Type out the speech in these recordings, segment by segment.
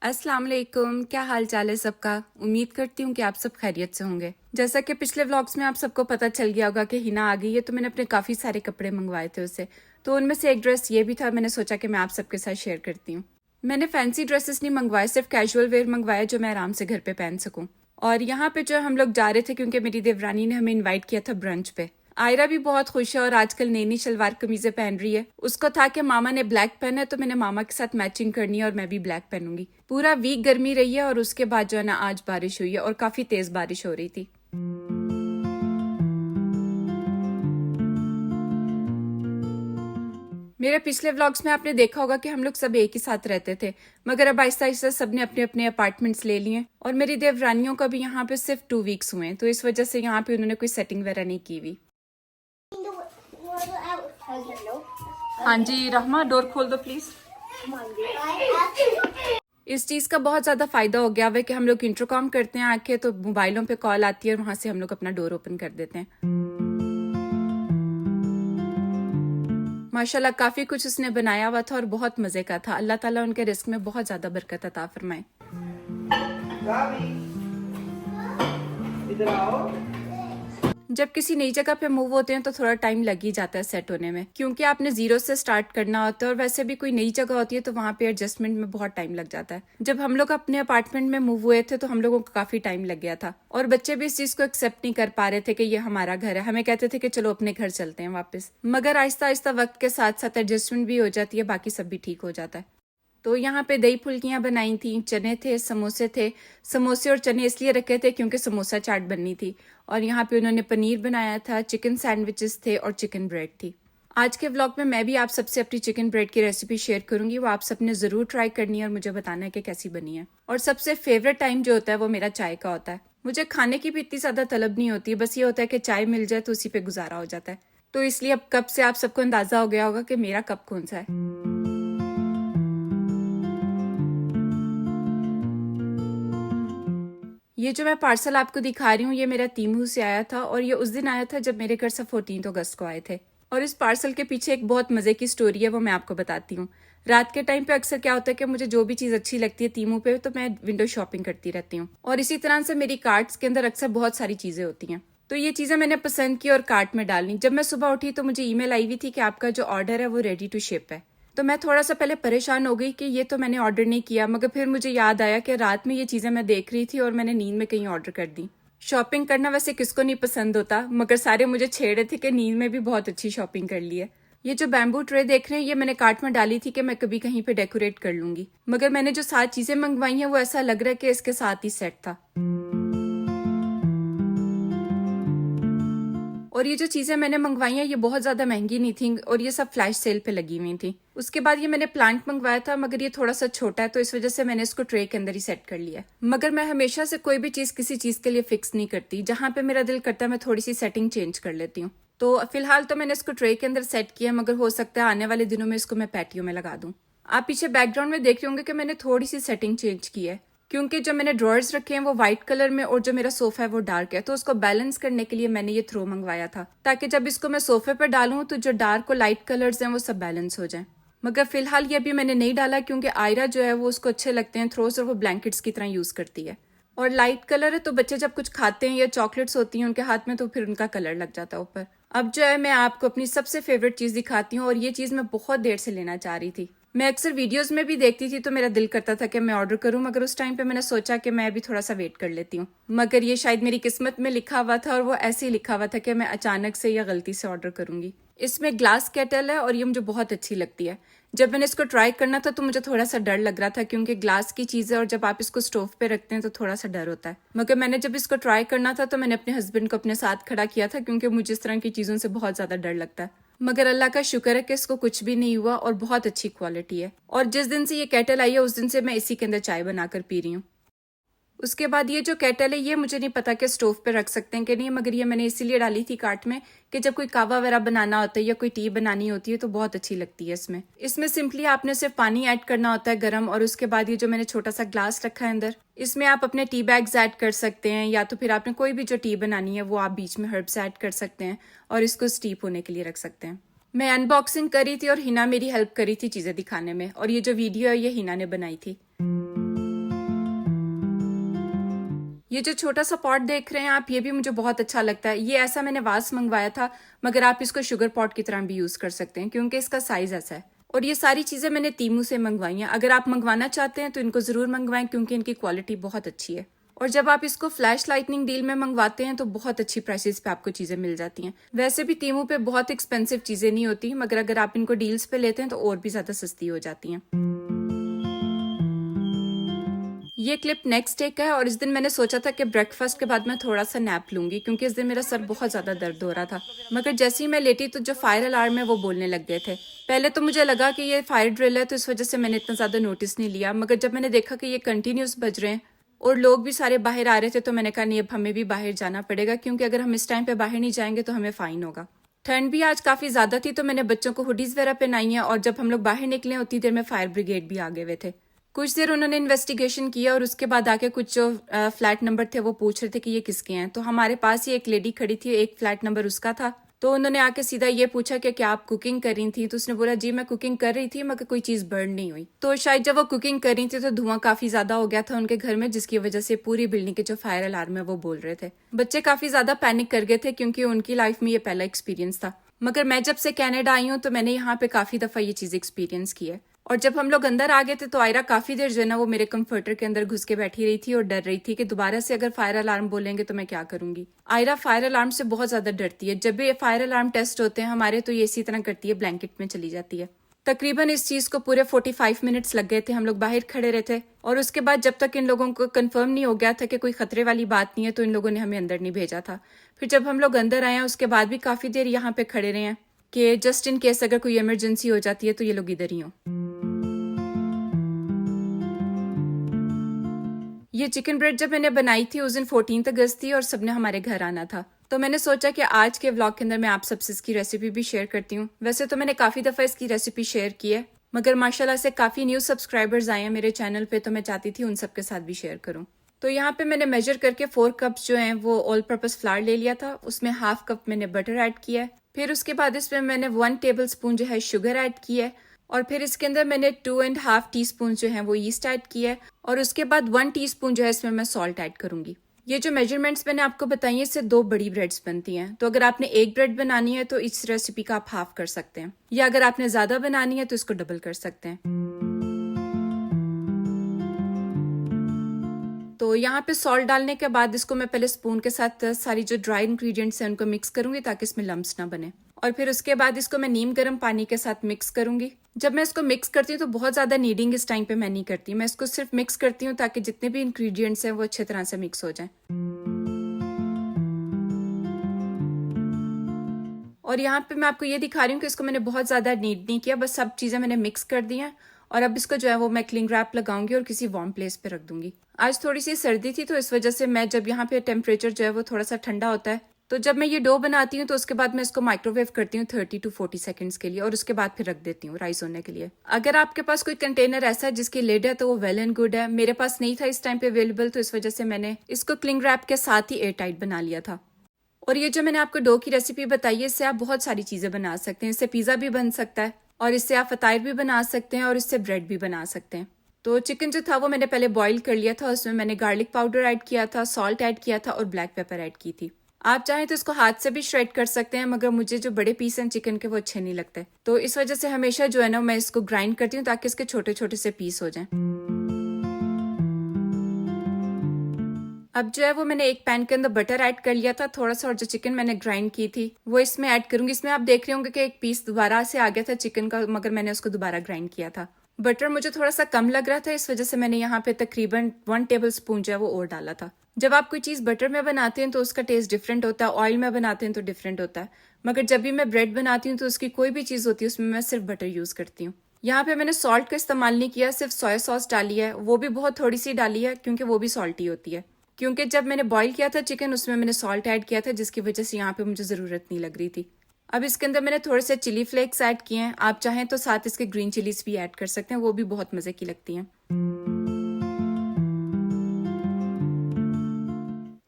अस्सलाम वालेकुम। क्या हाल चाल है सबका। उम्मीद करती हूँ कि आप सब खैरियत से होंगे। जैसा कि पिछले व्लॉग्स में आप सबको पता चल गया होगा कि हिना आ गई है, तो मैंने अपने काफ़ी सारे कपड़े मंगवाए थे उससे। तो उनमें से एक ड्रेस ये भी था, मैंने सोचा कि मैं आप सबके साथ शेयर करती हूँ। मैंने फैंसी ड्रेसेस नहीं मंगवाए, सिर्फ कैजुअल वेयर मंगवाए जो मैं आराम से घर पे पहन सकूँ। और यहाँ पे जो हम लोग जा रहे थे क्योंकि मेरी देवरानी ने हमें इन्वाइट किया था ब्रंच पे। आयरा भी बहुत खुश है और आजकल नई नई शलवार कमीजें पहन रही है। उसको था कि मामा ने ब्लैक पहना है तो मैंने मामा के साथ मैचिंग करनी है और मैं भी ब्लैक पहनूंगी। पूरा वीक गर्मी रही है और उसके बाद जो है ना आज बारिश हुई है और काफी तेज बारिश हो रही थी। मेरे पिछले व्लॉग्स में आपने देखा होगा कि हम लोग सब एक ही साथ रहते थे, मगर अब आहिस्ता आहिस्ता सबने अपने अपने अपार्टमेंट्स ले लिए और मेरी देवरानियों का भी यहाँ पे सिर्फ 2 वीक्स हुए हैं, तो इस वजह से यहाँ पे उन्होंने कोई सेटिंग वगैरह नहीं की हुई। हाँ जी रहमा, डोर खोल दो प्लीज। इस चीज का बहुत ज्यादा फायदा हो गया है कि हम लोग इंटरकॉम करते हैं आके तो मोबाइलों पे कॉल आती है और वहां से हम लोग अपना डोर ओपन कर देते हैं। माशाल्लाह काफी कुछ उसने बनाया हुआ था और बहुत मजे का था। अल्लाह ताला उनके रिस्क में बहुत ज्यादा बरकत अता फरमाए। इधर आओ। जब किसी नई जगह पे मूव होते हैं तो थोड़ा टाइम लग ही जाता है सेट होने में, क्योंकि आपने जीरो से स्टार्ट करना होता है और वैसे भी कोई नई जगह होती है तो वहाँ पे एडजस्टमेंट में बहुत टाइम लग जाता है। जब हम लोग अपने अपार्टमेंट में मूव हुए थे तो हम लोगों को काफी टाइम लग गया था और बच्चे भी इस चीज को एक्सेप्ट नहीं कर पा रहे थे कि ये हमारा घर है। हमें कहते थे कि चलो अपने घर चलते हैं वापस, मगर आहिस्ता आहिस्ता वक्त के साथ साथ एडजस्टमेंट भी हो जाती है, बाकी सब भी ठीक हो जाता है। तो यहाँ पे दही फुल्कियाँ बनाई थी, चने थे, समोसे थे। समोसे और चने इसलिए रखे थे क्योंकि समोसा चाट बननी थी। और यहाँ पे उन्होंने पनीर बनाया था, चिकन सैंडविचेस थे और चिकन ब्रेड थी। आज के व्लॉग में मैं भी आप सबसे अपनी चिकन ब्रेड की रेसिपी शेयर करूंगी। वो आप सबने जरूर ट्राई करनी है और मुझे बताना है कि कैसी बनी है। और सबसे फेवरेट टाइम जो होता है वो मेरा चाय का होता है। मुझे खाने की भी इतनी ज्यादा तलब नहीं होती, बस ये होता है कि चाय मिल जाए तो उसी पे गुजारा हो जाता है। तो इसलिए अब कब से आप सबको अंदाजा हो गया होगा कि मेरा कप कौन सा है। ये जो मैं पार्सल आपको दिखा रही हूँ ये मेरा तीमू से आया था और ये उस दिन आया था जब मेरे घर से 14 अगस्त को आए थे। और इस पार्सल के पीछे एक बहुत मजे की स्टोरी है, वो मैं आपको बताती हूँ। रात के टाइम पे अक्सर क्या होता है कि मुझे जो भी चीज अच्छी लगती है तीमू पे तो मैं विंडो शॉपिंग करती रहती हूँ और इसी तरह से मेरी कार्ट्स के अंदर अक्सर बहुत सारी चीजें होती हैं। तो ये चीजें मैंने पसंद की और कार्ट में डालनी। जब मैं सुबह उठी तो मुझे ईमेल आई हुई थी कि आपका जो ऑर्डर है वो रेडी टू शिप है। तो मैं थोड़ा सा पहले परेशान हो गई कि ये तो मैंने ऑर्डर नहीं किया, मगर फिर मुझे याद आया कि रात में ये चीजें मैं देख रही थी और मैंने नींद में कहीं ऑर्डर कर दी। शॉपिंग करना वैसे किसको नहीं पसंद होता, मगर सारे मुझे छेड़ रहे थे कि नींद में भी बहुत अच्छी शॉपिंग कर ली है। ये जो बैम्बू ट्रे देख रहे हैं ये मैंने कार्ट में डाली थी कि मैं कभी कहीं पे डेकोरेट कर लूंगी, मगर मैंने जो 7 चीजें मंगवाई हैं वो ऐसा लग रहा है कि इसके साथ ही सेट था। और ये जो चीजें मैंने मंगवाई हैं ये बहुत ज्यादा महंगी नहीं थी और ये सब फ्लैश सेल पे लगी हुई थी। उसके बाद ये मैंने प्लांट मंगवाया था, मगर ये थोड़ा सा छोटा है तो इस वजह से मैंने इसको ट्रे के अंदर ही सेट कर लिया। मगर मैं हमेशा से कोई भी चीज किसी चीज के लिए फिक्स नहीं करती, जहां पे मेरा दिल करता है मैं थोड़ी सी सेटिंग चेंज कर लेती हूँ। तो फिलहाल तो मैंने इसको ट्रे के अंदर सेट किया, मगर हो सकता है आने वाले दिनों में इसको मैं पैटियो में लगा दूं। आप पीछे बैकग्राउंड में देख रहे होंगे कि मैंने थोड़ी सी सेटिंग चेंज की है, क्योंकि जो मैंने ड्रॉयर्स रखे हैं वो व्हाइट कलर में और जो मेरा सोफा है वो डार्क है, तो उसको बैलेंस करने के लिए मैंने ये थ्रो मंगवाया था ताकि जब इसको मैं सोफे पर डालूं तो जो डार्क और लाइट कलर्स हैं वो सब बैलेंस हो जाएं। मगर फिलहाल ये अभी मैंने नहीं डाला क्योंकि आयरा जो है वो उसको अच्छे लगते हैं थ्रोस और वो ब्लैंकेट्स की तरह यूज करती है। और लाइट कलर है तो बच्चे जब कुछ खाते हैं या चॉकलेट्स होती हैं उनके हाथ में तो फिर उनका कलर लग जाता है ऊपर। अब जो है मैं आपको अपनी सबसे फेवरेट चीज दिखाती हूँ और ये चीज मैं बहुत देर से लेना चाह रही थी। मैं अक्सर वीडियोस में भी देखती थी तो मेरा दिल करता था कि मैं ऑर्डर करूं, मगर उस टाइम पे मैंने सोचा कि मैं अभी थोड़ा सा वेट कर लेती हूँ। मगर ये शायद मेरी किस्मत में लिखा हुआ था और वो ऐसे ही लिखा हुआ था कि मैं अचानक से या गलती से ऑर्डर करूंगी। इसमें ग्लास केटल है और ये मुझे बहुत अच्छी लगती है। जब मैंने इसको ट्राई करना था तो मुझे थोड़ा सा डर लग रहा था क्योंकि ग्लास की चीज है और जब आप इसको स्टोव पे रखते हैं तो थोड़ा सा डर होता है। मगर मैंने जब इसको ट्राई करना था तो मैंने अपने हस्बैंड को अपने साथ खड़ा किया था क्योंकि मुझे इस तरह की चीजों से बहुत ज्यादा डर लगता है। मगर अल्लाह का शुक्र है कि इसको कुछ भी नहीं हुआ और बहुत अच्छी क्वालिटी है। और जिस दिन से ये केटल आई है उस दिन से मैं इसी के अंदर चाय बनाकर पी रही हूँ। उसके बाद ये जो केटल है ये मुझे नहीं पता कि स्टोव पे रख सकते हैं कि नहीं, मगर ये मैंने इसीलिए डाली थी कार्ट में कि जब कोई कावा वगैरह बनाना होता है या कोई टी बनानी होती है तो बहुत अच्छी लगती है। इसमें सिंपली आपने सिर्फ पानी ऐड करना होता है गर्म, और उसके बाद ये जो मैंने छोटा सा ग्लास रखा है अंदर, इसमें आप अपने टी बैग्स ऐड कर सकते हैं या तो फिर आपने कोई भी जो टी बनानी है वो आप बीच में हर्ब्स ऐड कर सकते हैं और इसको स्टीप होने के लिए रख सकते हैं। मैं अनबॉक्सिंग करी थी और हिना मेरी हेल्प करी थी चीजें दिखाने में, और ये जो वीडियो है ये हिना ने बनाई थी। ये जो छोटा सा पॉट देख रहे हैं आप, ये भी मुझे बहुत अच्छा लगता है। ये ऐसा मैंने वास मंगवाया था, मगर आप इसको शुगर पॉट की तरह भी यूज कर सकते हैं क्योंकि इसका साइज ऐसा है। और ये सारी चीजें मैंने तीमू से मंगवाई हैं। अगर आप मंगवाना चाहते हैं तो इनको जरूर मंगवाएं क्योंकि इनकी क्वालिटी बहुत अच्छी है। और जब आप इसको फ्लैश लाइटनिंग डील में मंगवाते हैं तो बहुत अच्छी प्राइसेस पे आपको चीजें मिल जाती हैं। वैसे भी तीमू पे बहुत एक्सपेंसिव चीजें नहीं होती, मगर अगर आप इनको डील्स पे लेते हैं तो और भी ज्यादा सस्ती हो जाती हैं। ये क्लिप नेक्स्ट डे का है और इस दिन मैंने सोचा था कि ब्रेकफास्ट के बाद मैं थोड़ा सा नैप लूंगी क्योंकि इस दिन मेरा सर बहुत ज्यादा दर्द हो रहा था। मगर जैसे ही मैं लेटी तो जो फायर अलार्म है वो बोलने लग गए थे। पहले तो मुझे लगा कि ये फायर ड्रिल है तो इस वजह से मैंने इतना ज्यादा नोटिस नहीं लिया, मगर जब मैंने देखा कि ये कंटिन्यूस बज रहे हैं और लोग भी सारे बाहर आ रहे थे तो मैंने कहा नहीं, अब हमें भी बाहर जाना पड़ेगा क्योंकि अगर हम इस टाइम पे बाहर नहीं जाएंगे तो हमें फाइन होगा। ठंड भी आज काफी ज्यादा थी तो मैंने बच्चों को हुडीज वगैरह पहनाई है और जब हम लोग बाहर निकले उतनी देर में फायर ब्रिगेड भी आ गए हुए थे। कुछ देर उन्होंने इन्वेस्टिगेशन किया और उसके बाद आके कुछ जो फ्लैट नंबर थे वो पूछ रहे थे कि ये किसके हैं। तो हमारे पास ही एक लेडी खड़ी थी, एक फ्लैट नंबर उसका था। तो उन्होंने आके सीधा ये पूछा कि क्या आप कुकिंग कर रही थी। तो उसने बोला जी मैं कुकिंग कर रही थी मगर कोई चीज बर्न नहीं हुई। तो शायद जब वो कुकिंग कर रही थी तो धुआं काफी ज्यादा हो गया था उनके घर में, जिसकी वजह से पूरी बिल्डिंग के जो फायर अलार्म है वो बोल रहे थे। बच्चे काफी ज्यादा पैनिक कर गए थे क्योंकि उनकी लाइफ में ये पहला एक्सपीरियंस था। मगर मैं जब से कनाडा आई हूँ तो मैंने यहाँ पे काफी दफा ये चीज एक्सपीरियंस की है। और जब हम लोग अंदर आ गए थे तो आयरा काफी देर जो है ना वो मेरे कंफर्टर के अंदर घुस के बैठी रही थी और डर रही थी कि दोबारा से अगर फायर अलार्म बोलेंगे तो मैं क्या करूंगी। आयरा फायर अलार्म से बहुत ज्यादा डरती है। जब भी फायर अलार्म टेस्ट होते हैं हमारे तो ये इसी तरह करती है, ब्लैंकेट में चली जाती है। तकरीबन इस चीज को पूरे 45 मिनट्स लग गए थे। हम लोग बाहर खड़े रहे थे और उसके बाद जब तक इन लोगों को कंफर्म नहीं हो गया था कि कोई खतरे वाली बात नहीं है तो इन लोगों ने हमें अंदर नहीं भेजा था। फिर जब हम लोग अंदर आए हैं उसके बाद भी काफी देर यहाँ पे खड़े रहे हैं कि जस्ट इन केस अगर कोई इमरजेंसी हो जाती है तो ये लोग इधर ही हो। ये चिकन ब्रेड जब मैंने बनाई थी उस दिन 14 अगस्त थी और सबने हमारे घर आना था। तो मैंने सोचा कि आज के व्लॉग के अंदर मैं आप सबसे इसकी रेसिपी भी शेयर करती हूँ। वैसे तो मैंने काफी दफा इसकी रेसिपी शेयर की है, मगर माशाल्लाह से काफी न्यू सब्सक्राइबर्स आए हैं मेरे चैनल पे, तो मैं चाहती थी उन सबके साथ भी शेयर करूँ। तो यहाँ पे मैंने मेजर करके 4 कप्स जो हैं वो ऑल पर्पस फ्लावर ले लिया था। उसमें हाफ कप मैंने बटर ऐड किया है। फिर उसके बाद इसमें मैंने 1 टेबल स्पून जो है शुगर ऐड की है और फिर इसके अंदर मैंने 2.5 टीस्पून जो है वो ईस्ट ऐड किया है और उसके बाद 1 टीस्पून जो है इसमें मैं सॉल्ट ऐड करूंगी। ये जो मेजरमेंट्स मैंने आपको बताई है इससे 2 बड़ी ब्रेड्स बनती हैं। तो अगर आपने एक ब्रेड बनानी है तो इस रेसिपी का आप हाफ कर सकते हैं, या अगर आपने ज्यादा बनानी है तो इसको डबल कर सकते हैं। तो यहाँ पे सॉल्ट डालने के बाद इसको मैं पहले स्पून के साथ सारी जो ड्राई इंग्रेडिएंट्स हैं उनको मिक्स करूंगी ताकि इसमें लम्स ना बने। और फिर उसके बाद इसको मैं नीम गर्म पानी के साथ मिक्स करूंगी। जब मैं इसको मिक्स करती हूँ तो बहुत ज्यादा नीडिंग इस टाइम पे मैं नहीं करती, मैं इसको सिर्फ मिक्स करती हूँ ताकि जितने भी इंग्रेडिएंट्स हैं वो अच्छे तरह से मिक्स हो जाएं। और यहाँ पे मैं आपको ये दिखा रही हूँ कि इसको मैंने बहुत ज्यादा नीड नहीं किया, बस सब चीजें मैंने मिक्स कर दी हैं। और अब इसको जो है वो मैं क्लिंग रैप लगाऊंगी और किसी वार्म प्लेस पे रख दूंगी। आज थोड़ी सी सर्दी थी तो इस वजह से मैं जब यहाँ पे टेम्परेचर जो है वो थोड़ा सा ठंडा होता है तो जब मैं ये डो बनाती हूँ तो उसके बाद मैं इसको माइक्रोवेव करती हूँ 30 to 40 सेकंड्स के लिए और उसके बाद फिर रख देती हूँ राइस होने के लिए। अगर आपके पास कोई कंटेनर ऐसा है जिसकी लिड है तो वो वेल एंड गुड है। मेरे पास नहीं था इस टाइम पे अवेलेबल, तो इस वजह से मैंने इसको क्लिंग रैप के साथ ही एयर टाइट बना लिया था। और ये जो मैंने आपको डो की रेसिपी बताई है इससे आप बहुत सारी चीजें बना सकते हैं। इससे पिज्जा भी बन सकता है और इससे आप फतायर भी बना सकते हैं और इससे ब्रेड भी बना सकते हैं। तो चिकन जो था वो मैंने पहले बॉईल कर लिया था, उसमें मैंने गार्लिक पाउडर ऐड किया था, सॉल्ट ऐड किया था और ब्लैक पेपर ऐड की थी। आप चाहें तो इसको हाथ से भी श्रेड कर सकते हैं, मगर मुझे जो बड़े पीस हैं चिकन के वो अच्छे नहीं लगते, तो इस वजह से हमेशा जो है ना मैं इसको ग्राइंड करती हूँ ताकि इसके छोटे छोटे से पीस हो जाएं। अब जो है वो मैंने एक पैन के अंदर बटर ऐड कर लिया था थोड़ा सा, और जो चिकन मैंने ग्राइंड की थी वो इसमें ऐड करूंगी। इसमें आप देख रहे होंगे कि एक पीस दोबारा से आ गया था चिकन का, मगर मैंने उसको दोबारा ग्राइंड किया था। बटर मुझे थोड़ा सा कम लग रहा था, इस वजह से मैंने यहाँ पे तकरीबन 1 टेबल स्पून जो है वो और डाला था। जब आप कोई चीज बटर में बनाते हैं तो उसका टेस्ट डिफरेंट होता है, ऑयल में बनाते हैं तो डिफरेंट होता है, मगर जब भी मैं ब्रेड बनाती हूँ तो उसकी कोई भी चीज होती है उसमें मैं सिर्फ बटर यूज करती हूँ। यहाँ पे मैंने सॉल्ट का इस्तेमाल नहीं किया, सिर्फ सोया सॉस डाली है, वो भी बहुत थोड़ी सी डाली है क्योंकि वो भी सॉल्टी होती है। क्योंकि जब मैंने बॉईल किया था चिकन उसमें मैंने सॉल्ट ऐड किया था, जिसकी वजह से यहाँ पे मुझे जरूरत नहीं लग रही थी। अब इसके अंदर मैंने थोड़े से चिली फ्लेक्स ऐड किए हैं, आप चाहें तो साथ इसके ग्रीन चिलीज भी ऐड कर सकते हैं, वो भी बहुत मजे की लगती हैं।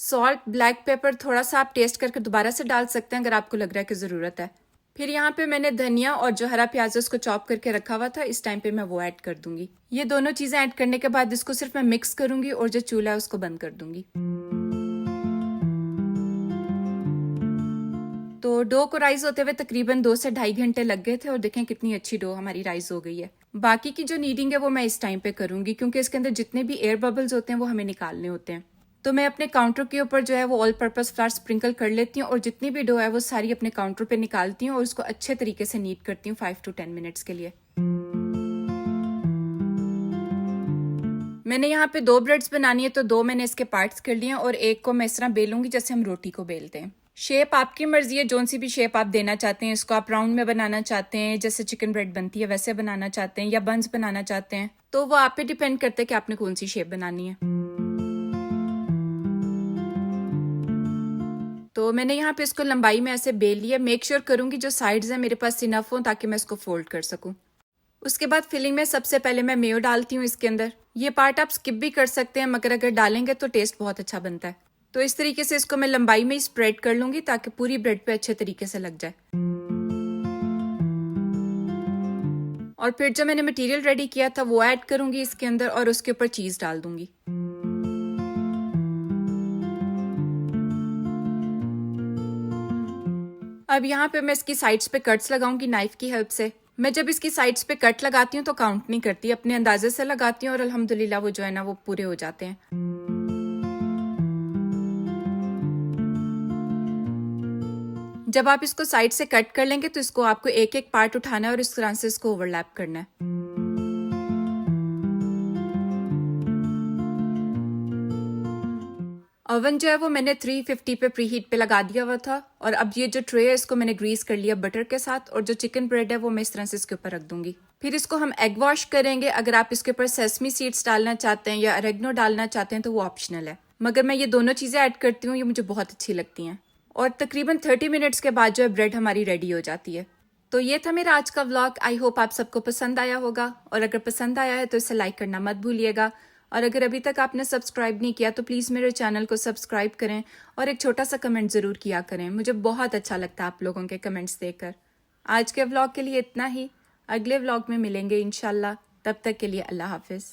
सॉल्ट ब्लैक पेपर थोड़ा सा आप टेस्ट करके दोबारा से डाल सकते हैं अगर आपको लग रहा है कि जरूरत है। फिर यहाँ पे मैंने धनिया और जो हरा प्याज है उसको चॉप करके रखा हुआ था, इस टाइम पे मैं वो ऐड कर दूंगी। ये दोनों चीजें ऐड करने के बाद इसको सिर्फ मैं मिक्स करूंगी और जो चूल्हा है उसको बंद कर दूंगी। तो डो को राइज होते हुए तकरीबन 2 से 2.5 घंटे लग गए थे और देखें कितनी अच्छी डो हमारी राइज हो गई है। बाकी की जो नीडिंग है वो मैं इस टाइम पे करूंगी, क्योंकि इसके अंदर जितने भी एयर बबल्स होते हैं वो हमें निकालने होते हैं। तो मैं अपने काउंटर के ऊपर जो है वो ऑल पर्पस फ्लावर स्प्रिंकल कर लेती हूँ और जितनी भी डो है वो सारी अपने काउंटर पे निकालती हूँ और उसको अच्छे तरीके से नीट करती हूँ 5 to 10 मिनट्स के लिए। मैंने यहाँ पे 2 ब्रेड्स बनानी है, तो 2 मैंने इसके पार्ट्स कर लिए हैं और एक को मैं इस तरह बेलूंगी जैसे हम रोटी को बेलते हैं। शेप आपकी मर्जी है, जोन सी भी शेप आप देना चाहते हैं। इसको आप राउंड में बनाना चाहते हैं जैसे चिकन ब्रेड बनती है वैसे बनाना चाहते हैं, या बंस बनाना चाहते हैं, तो वो आप पे डिपेंड करता है कि आपने कौन सी शेप बनानी है। तो मैंने यहाँ पे इसको लंबाई में ऐसे बेल लिया। मेक श्योर करूंगी जो साइड्स हैं मेरे पास इनफ हो ताकि मैं इसको फोल्ड कर सकूं। उसके बाद फिलिंग में सबसे पहले मैं मेयो डालती हूँ इसके अंदर। ये पार्ट आप स्किप भी कर सकते हैं, मगर अगर डालेंगे तो टेस्ट बहुत अच्छा बनता है। तो इस तरीके से इसको मैं लंबाई में ही स्प्रेड कर लूंगी ताकि पूरी ब्रेड पे अच्छे तरीके से लग जाए। और फिर जो मैंने मटेरियल रेडी किया था वो ऐड करूंगी इसके अंदर और उसके ऊपर चीज डाल दूंगी। अब यहाँ पे मैं इसकी साइड्स पे कट्स लगाऊंगी नाइफ की हेल्प से। मैं जब इसकी साइड्स पे कट लगाती हूँ तो काउंट नहीं करती, अपने अंदाजे से लगाती हूँ और अल्हम्दुलिल्लाह वो जो है ना वो पूरे हो जाते हैं। जब आप इसको साइड से कट कर लेंगे तो इसको आपको एक एक पार्ट उठाना है और इस तरह से इसको ओवरलैप करना है। ओवन जो है वो मैंने 350 पे प्री हीट पे लगा दिया हुआ था और अब ये जो ट्रे है इसको मैंने ग्रीस कर लिया बटर के साथ और जो चिकन ब्रेड है वो मैं इस तरह से इसके ऊपर रख दूंगी। फिर इसको हम एग वॉश करेंगे। अगर आप इसके ऊपर सेसमी सीड्स डालना चाहते हैं या अरेगनो डालना चाहते हैं तो वो ऑप्शनल है, मगर मैं ये दोनों चीजें ऐड करती हूँ, ये मुझे बहुत अच्छी लगती हैं। और तकरीबन 30 मिनट्स के बाद जो है ब्रेड हमारी रेडी हो जाती है। तो ये था मेरा आज का व्लॉग। आई होप आप सबको पसंद आया होगा और अगर पसंद आया है तो इसे लाइक करना मत भूलिएगा और अगर अभी तक आपने सब्सक्राइब नहीं किया तो प्लीज़ मेरे चैनल को सब्सक्राइब करें और एक छोटा सा कमेंट ज़रूर किया करें। मुझे बहुत अच्छा लगता है आप लोगों के कमेंट्स देखकर। आज के व्लॉग के लिए इतना ही। अगले व्लॉग में मिलेंगे इंशाल्लाह। तब तक के लिए अल्लाह हाफिज़।